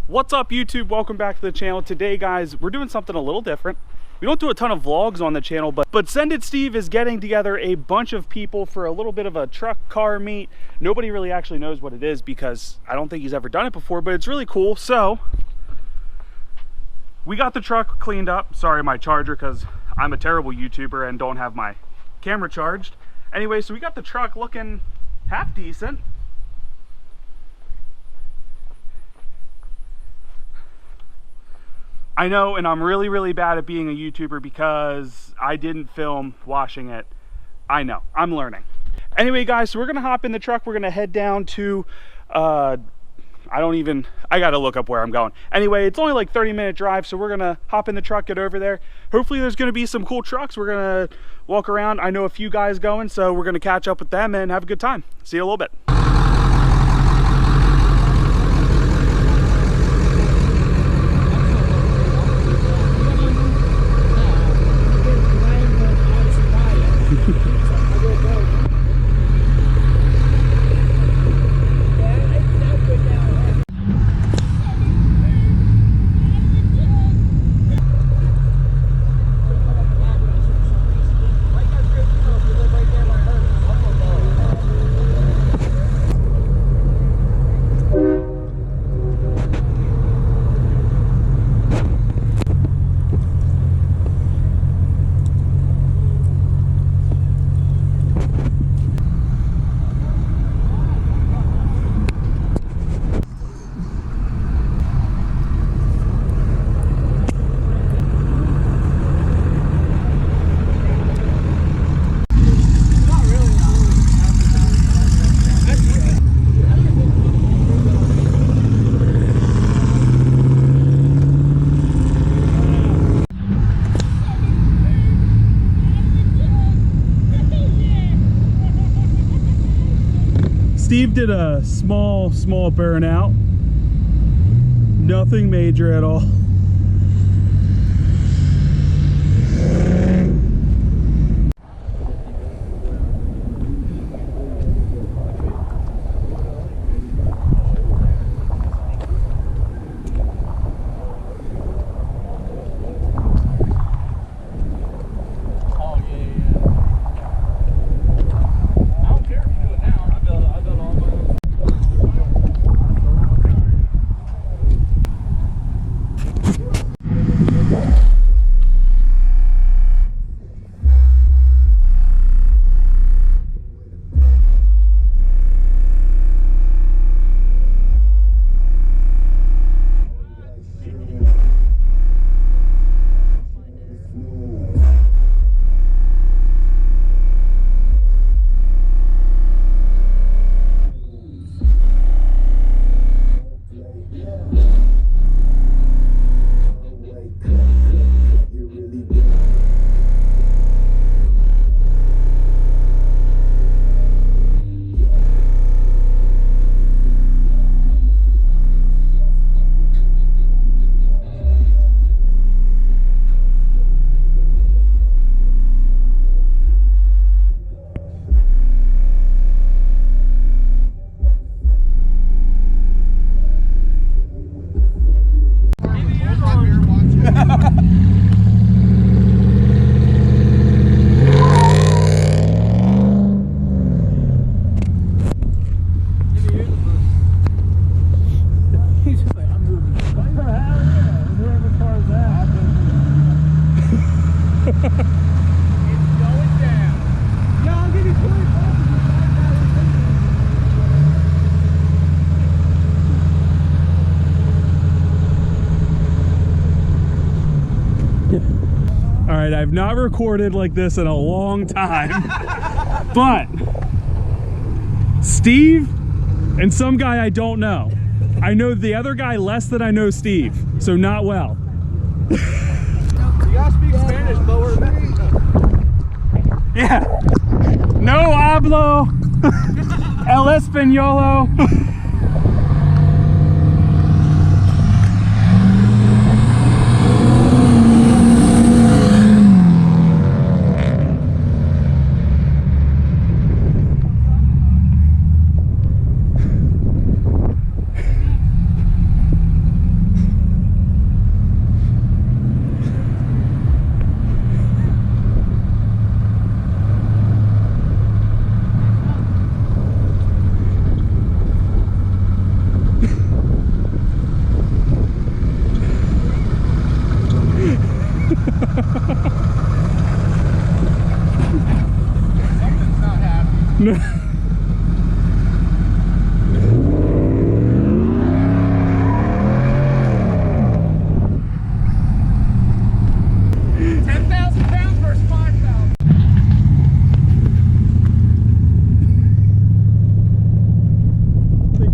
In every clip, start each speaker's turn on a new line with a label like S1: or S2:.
S1: What's up, YouTube? Welcome back to the channel. Today, guys, we're doing something a little different. We don't do a ton of vlogs on the channel, but Sendit Steve is getting together a bunch of people for a little bit of a truck car meet. Nobody really actually knows what it is because I don't think he's ever done it before, but it's really cool. So we got the truck cleaned up. Sorry, my charger, because I'm a terrible YouTuber and don't have my camera charged. Anyway, so we got the truck looking half decent. I know, and I'm really bad at being a YouTuber because I didn't film washing it. I know, I'm learning. Anyway, guys, so we're gonna hop in the truck. We're gonna head down to, I gotta look up where I'm going. Anyway, it's only like 30-minute drive, so we're gonna hop in the truck, get over there. Hopefully there's gonna be some cool trucks. We're gonna walk around. I know a few guys going, so we're gonna catch up with them and have a good time. See you in a little bit. Steve did a small burnout. Nothing major at all. Alright, I've not recorded like this in a long time, but Steve and some guy I don't know. I know the other guy less than I know Steve, so not well.
S2: You gotta speak Spanish, but we're
S1: yeah. No hablo el españolo.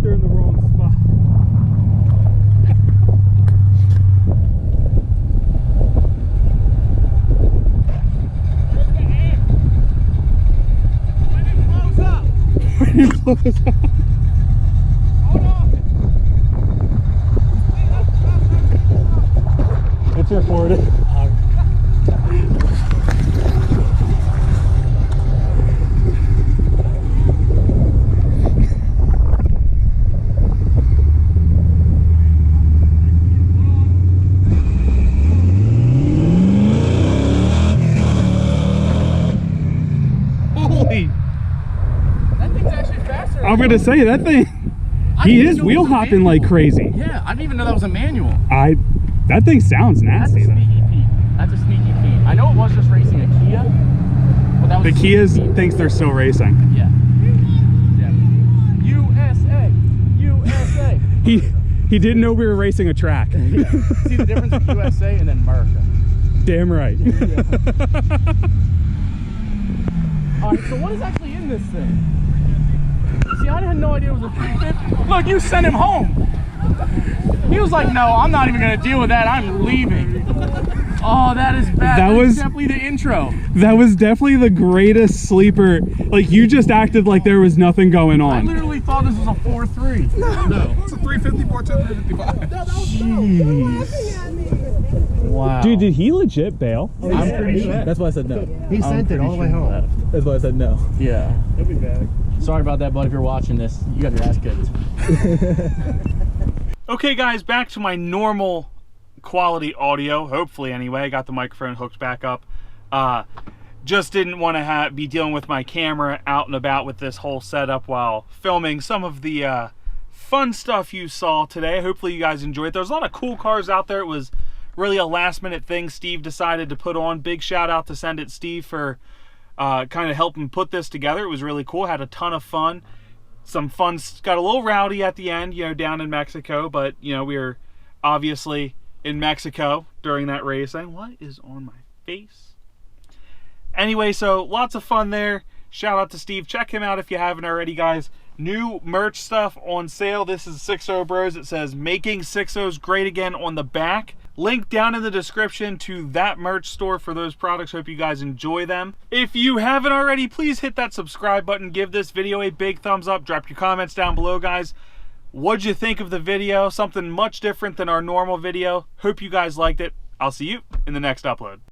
S1: they're in the wrong spot. When it blows up. It's recorded. Holy!
S2: That thing's actually faster.
S1: I'm gonna say that thing. He is wheel hopping like crazy.
S2: Yeah, I didn't even know that was a manual.
S1: That thing sounds nasty.
S2: That's a sneaky Pete. That's a sneaky Pete. I know it was just racing a Kia, but that was
S1: The Kias thinks they're still racing.
S2: Yeah. USA. USA.
S1: He didn't know we were racing a track.
S2: Yeah. See the difference between USA and then America.
S1: Damn right.
S2: Yeah. Alright, so what is actually in this thing? See, I had no idea it was a 350. Look, you sent him home. He was like, no, I'm not even going to deal with that. I'm leaving. Oh, that is bad. That was definitely the intro.
S1: That was definitely the greatest sleeper. Like, you just acted like there was nothing going on.
S2: I literally thought this was a 4.3.
S3: No, it's a 354 to 355.
S2: Jeez. Wow.
S1: Dude, did he legit bail?
S2: I'm pretty sure.
S3: That's why I said no.
S4: He sent it all the way home.
S3: That's why I said no.
S2: Yeah.
S4: He'll be back.
S2: Sorry about that, bud. If you're watching this, you got your ass kicked.
S1: Okay, guys, back to my normal quality audio. Hopefully, anyway. I got the microphone hooked back up. Just didn't want to be dealing with my camera out and about with this whole setup while filming some of the fun stuff you saw today. Hopefully, you guys enjoyed it. There's a lot of cool cars out there. It was really a last-minute thing Steve decided to put on. Big shout out to Sendit Steve for kind of helping put this together. It was really cool. Had a ton of fun. Some fun, got a little rowdy at the end, you know, down in Mexico, but, you know, we were obviously in Mexico during that racing. What is on my face? Anyway, so lots of fun there. Shout out to Steve. Check him out if you haven't already, guys. New merch stuff on sale. This is 60 Bros. It says making 60s great again on the back. Link down in the description to that merch store for those products. Hope you guys enjoy them. If you haven't already, please hit that subscribe button. Give this video a big thumbs up. Drop your comments down below, guys. What'd you think of the video? Something much different than our normal video. Hope you guys liked it. I'll see you in the next upload.